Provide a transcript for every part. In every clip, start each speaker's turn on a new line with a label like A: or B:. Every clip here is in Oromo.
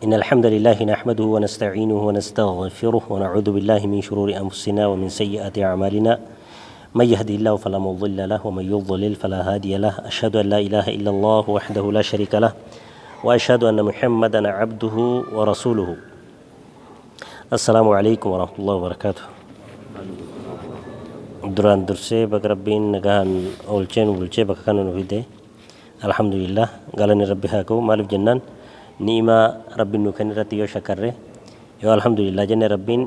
A: إن الحمد لله نحمده ونستعينه ونستغفره ونعوذ بالله من شرور أنفسنا ومن سيئات أعمالنا من يهدي الله فلا مضل له ومن يضلل فلا هادي له أشهد أن لا إله إلا الله وحده لا شريك له وأشهد أن محمدا عبده ورسوله السلام عليكم ورحمة الله وبركاته دران درسي بك ربين نغان أولچين وبلچي بك كانوا نفيده الحمد لله قالني ربي هاكو مالف جنان نعمة ربي نوكن رتي يو شكره يو الحمد لله جن ربين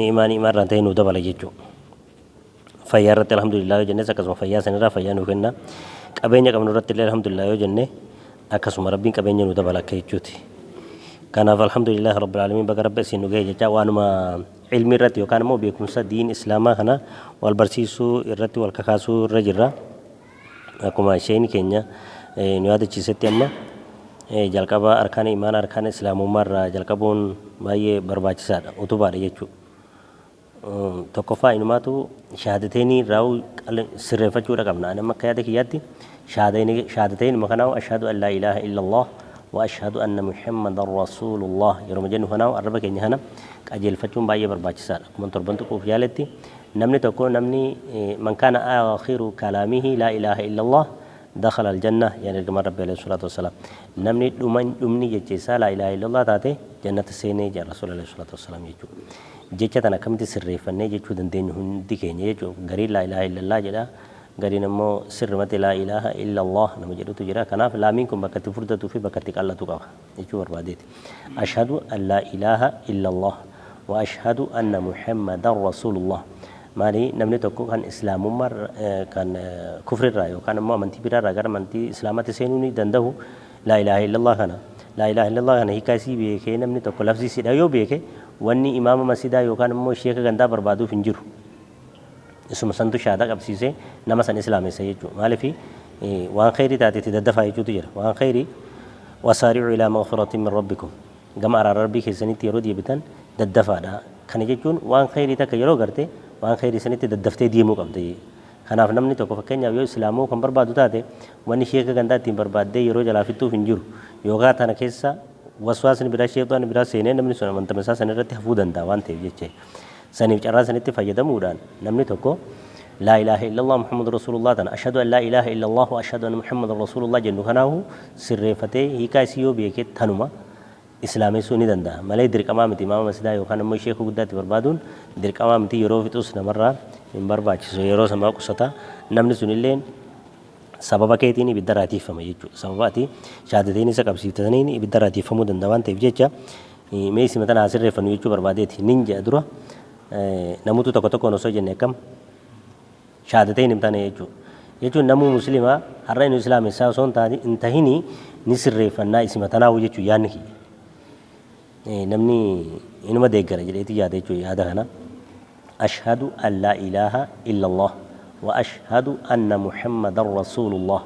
A: نعمة رانتين ودبل يجو فيارت الحمد لله جنة سكسم فيا سنرا فيا نوكنا كابينيا كم نورت الله الحمد لله جنة أكسم ربين كابينيا ودبل كيجوتي كان الحمد لله رب العالمين بقرب سينوجي جتا وانما علم الرتي وكان مو بيكون دين إسلام هنا والبرسيسو الرتي والكخاسو الرجرة أكما شيء كينيا نواد تشيستي أما jalqaba arkaan imaana arkaan islaamummaarraa jalqabuun baay'ee barbaachisaadha utubaadha jechuudha. Tokkoffaa inumaatu shahaadateeni raawuu sirreeffachuudha qabna. Ani amma akka yaada kiyyaatti shahaadateen makanaawu ashhadu an laa ilaaha illallah wa ashhadu anna muhammadan rasuulullah yeroo jennu kanaawu arraba keenya kana qajeelfachuun baay'ee barbaachisaadha. Akkuma torban tuquuf yaaletti namni tokko namni man kaana aakhiru kalaamihi laa ilaaha illallah دخل الجنة يعني كما ربي عليه الصلاة والسلام نمني دمني جيسا لا إله إلا الله تاتي جنة السيني جاء رسول الله صلى الله عليه وسلم يجو جيشة أنا كم تسرّي فني جيشو دندين هندي كيني جيشو غري لا إله إلا الله جدا غري نمو سر مت لا إله إلا الله نمو جدو تجرا كناف لا منكم بكت فرد توفي بكتك الله تقاه يجو برباديت أشهد أن لا إله إلا الله وأشهد أن محمد رسول الله مالي نمني تكو كان إسلام مر كان كفر الرأي وكان ما منتي برا رجال منتي إسلامات سينوني دنده لا إله إلا الله كنا لا إله إلا الله كنا هي كاسي بيك نمني تكو لفظي سيدا يو بيك واني إمام مسجدا يو كان مو شيخ غندا بربادو فنجرو اسمه سنتو شهادة قبسي سي نمسن إسلام سيجو مالي في وان خيري تاتي تدفع يجو تجر وان خيري وسارعوا إلى مغفرة من ربكم جمع ربي كيسني تيرو دي بتن تدفع دا كان يجون وان خيري تكيرو غرتي waan khayrii sanitti daddaftee deemuu qabdi. Kanaaf namni tokko fakkeenyaaf yoo islaamoo kan barbaadu taate wanni sheeka gandaa ittiin barbaaddee yeroo jalaa fixuuf hin jiru yookaan tana keessa waswaasni biraa sheexaan biraa seenee namni sun amantama isaa sana irratti hafuu danda'a waan ta'eef jechee saniif carraa sanitti fayyadamuudhaan namni tokko laa ilaaha illallah muhammadu rasuulullah tana ashhadu an laa ilaaha illallah wa ashhadu anna muhammadan rasuulullah jennu kanaahu sirreeffatee hiikaa isii yoo beekee tanuma islaamessuu ni danda'a malee dirqamaa miti imaama masjidaa yookaan ammoo sheekuu guddaatti barbaaduun dirqamaa miti yeroo fixus namarraa hin barbaachisu yeroo samaa qusata namni sunillee sababa keetiin ibidda raatiifama jechuudha sababa ati shahaadateen isa qabsiiftaniin ibidda raatiifamuu danda'a waan ta'eef jecha mee isima tana asirreeffannu jechuu barbaadeeti nin jedha dura namutu tokko tokkoon osoo jenne akkam shahaadateen himtane jechuun namuu muslimaa har'a inni islaamessaa osoo hin tahini ni sirreeffannaa isima tanaawu jechuu yaadni kiyya. نمني إنما ديجرا جليتي جادي شو هذا هنا أشهد أن لا إله إلا الله وأشهد أن محمد رسول الله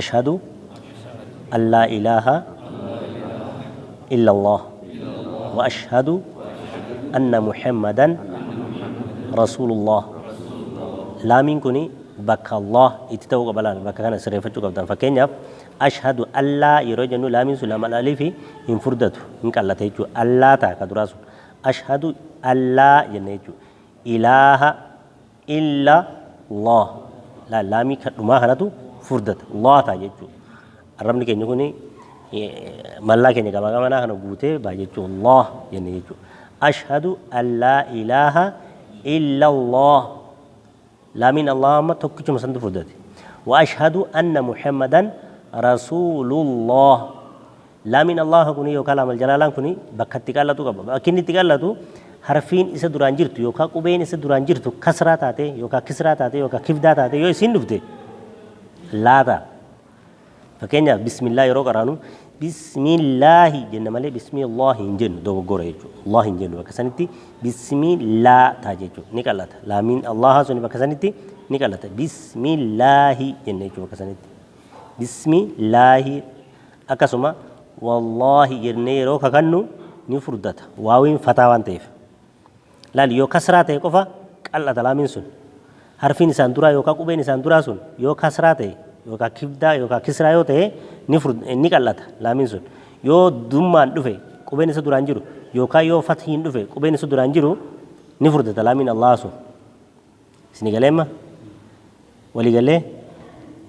A: أشهد أن لا إله إلا الله وأشهد أن محمدا رسول الله لا منكني بك الله اتتوق بلان بك كان سريفتو قبضان فكين ياب أشهد أن لا يرجع لا من سلام الألف إن فردته إنك الله تيجو الله تاكدراسو أشهد أن لا ينيجو إله إلا الله لا مي كما هناتو فردت الله تاجو الرب كي نكوني ملا كي نكما كما نحن بوته باجو الله ينيجو أشهد أن لا إله إلا الله لا من الله ما تكتم مسند فردت وأشهد أن محمدا رسول الله لا من الله كوني يوكلام الجلالان كوني بكتك الله تو أكيد تك الله تو حرفين إسا دوران جرتو يوكا كوبين إسا دوران جرتو كسرات آتے يوكا كسرات آتے يوكا كفدات آتے يو سين نفته لا تا فكينيا بسم الله يروك رانو بسم الله جنة مالي بسم الله إنجن دو غورة يجو الله إنجن وكسانتي بسم الله تاجيجو نيكالات لا من الله سوني وكسانتي نيكالات بسم الله جنة يجو وكسانتي بسم الله أكسما والله جنة يروك كنو نفردت واوين فتاوان تيف لا يو كسرات يكوفا الله تعالى من سن حرفين سان درا يو كاكوبين سان درا سن يو كسرات yookaan kibdaa yookaan kisraa yoo ta'e ni qallata laamiin sun yoo dummaan dhufe qubeen isa duraan jiru yookaan yoo fathiin dhufe qubeen isa duraan jiru ni furdata laamiin Allah sun isni galeemma walii galee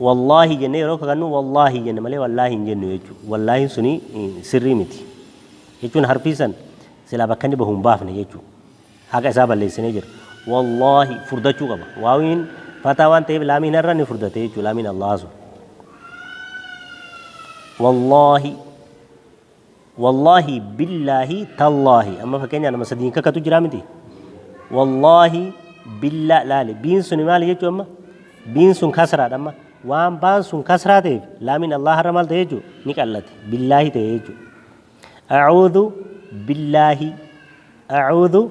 A: wallaahi jennee yeroo kakannu wallaahi jenne malee wallaahi hin jennu jechuudha wallaahi suni sirrii miti jechuun harfii san silaa bakka inni bahu hin baafne jechuudha haqa isaa balleessinee jira wallaahi furdachuu qaba waawiin fataa waan ta'eef laamiin irra ni furdate jechuudha laamiin Allah sun wallaahi wallaahi billaahi tallaahi amma fakkeenyaa nama sadiin kakkatu jira miti wallaahi billaa laale biin suni maali jechuudha amma biin sun kasraadha amma waan baan sun kasraa ta'eef laamiin Allah har'a maal ta'e jechuudha ni qallate billaahi ta'e jechuudha a'uudhu billaahi a'uudhu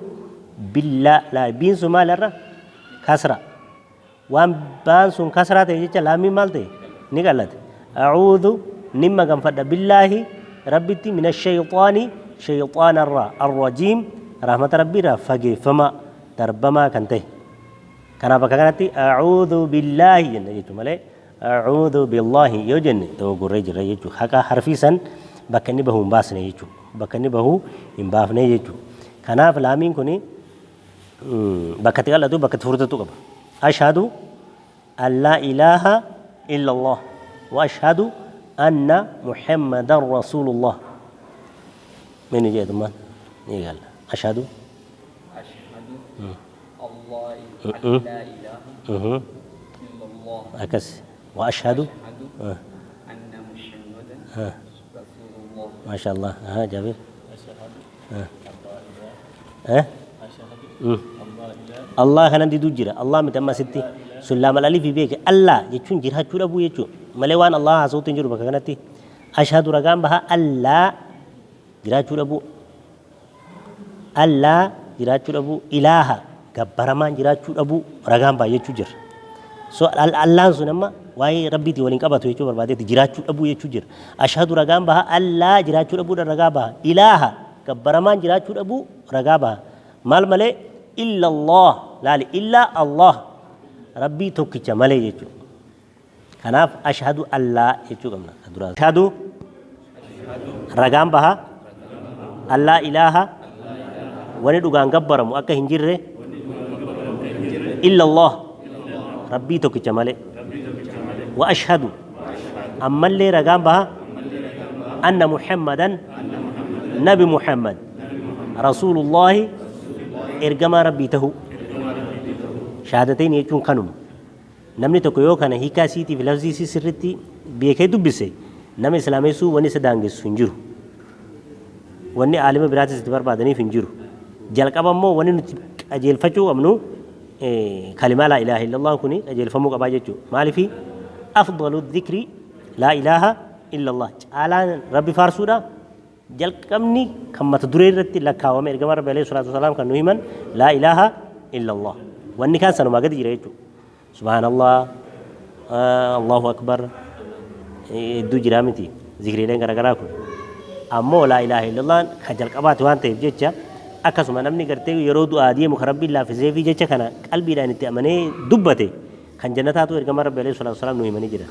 A: billaa laale biin sun maal irra kasra waan baan sun kasraa ta'e jecha laamiin maal ta'e ni qallate a'uudhu nimma ganfadha billaahi rabbitti min ashayxaani shayxaana irraa arrajiim rahmata rabbii irraa fageeffama darbamaa kan ta'e kanaaf akka kanatti a'uudhu billaahi jenna jechuudha malee a'uudhu billaahi yoo jenne dogoggorree jirra jechuudha haqa harfii san bakka inni bahu hin baasne jechuudha bakka inni bahu hin baafne jechuudha kanaaf laamiin kuni bakka itti qal'atu bakka itti furdatu qaba ashhadu an laa ilaaha illa Allah wa ashhadu anna muhammadan rasulullah min jedhumaan ni galla ashhadu الله لا إله إلا الله أكس وأشهد أن محمدا رسول الله ما شاء الله ها جابر الله كان عندي دوجرة الله متى ستي سلام الألف بيك الله يجون جرها شو أبو يجون ملوان الله صوت ينجر بكانتي أشهد رقم بها الله جرها شو أبو الله جرها شو أبو إله gabbaramaan jiraachuu dhabu ragaan baay'achuu jira so allaan sun amma waa'ee rabbiitii waliin qabatu jechuu barbaadeeti jiraachuu dhabu jechuu jira ashhadu ragaan baha allaa jiraachuu dhabuudha ragaa baha ilaaha gabbaramaan jiraachuu dhabu ragaa baha maal malee illa Allah laali illa Allah rabbii tokkicha malee jechuu kanaaf ashhadu allaa jechuu qabna dura ashhadu ragaan baha allaa ilaaha wani dhugaan gabbaramu akka hin jirre إلا الله ربي توكي جماله وأشهد أما اللي رقام بها أن محمدا نبي محمد رسول الله إرجما ربي تهو شهادتين يجون كانوا نمني توكيو كان هيكا سيتي في لفظي سرتي بيكي دبسي نمي سلامي سو وني سدانجس فنجرو وني عالم براتي ستبار بعدني فنجرو جالك أبا مو وني أجيل فجو أمنو كلمة لا إله إلا الله كوني أجل فموك أباجتو مالي في أفضل الذكر لا إله إلا الله على ربي فارسودا جل كمني كم تدري رتي لك وما إرجع ربي عليه الصلاة والسلام كان نهيما لا إله إلا الله وأني كان سنو ما قد يجريتو سبحان الله الله أكبر دو جرامتي ذكري لين كرا كراكو أمو لا إله إلا الله خجل كبات وان تيجي akkasuma namni gartee yeroo du'aa deemu kan rabbi laafisee fi jecha kana qalbiidhaan itti amanee dubbate kan jannataatu ergama rabbi alayhi salatu wasalam nu himanii jira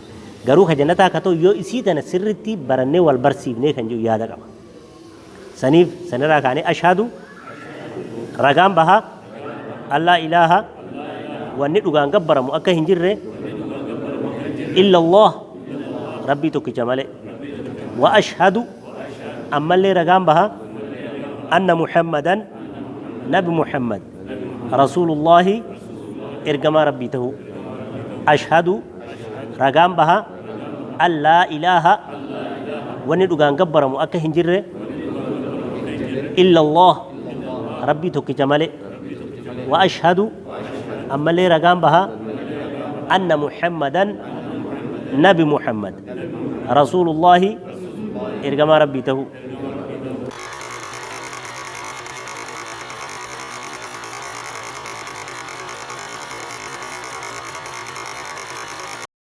A: garuu kan jannataa akka ta'u yoo isii tana sirritti barannee wal barsiifnee kan jiru yaada qaba saniif sanirraa kaanee ashhadu ragaan baha allaa ilaaha wanni dhugaan gabbaramu akka hin jirre illa Allah rabbii tokkicha malee wa ashhadu ammallee ragaan baha أن محمدا نبي محمد رسول الله إرجما ربيته أشهد رقام بها أن لا إله وندوغان قبر مؤكه هنجر إلا الله ربي توكي جمالي وأشهد أما لي رقام بها أن محمدا نبي محمد رسول الله إرجما ربيته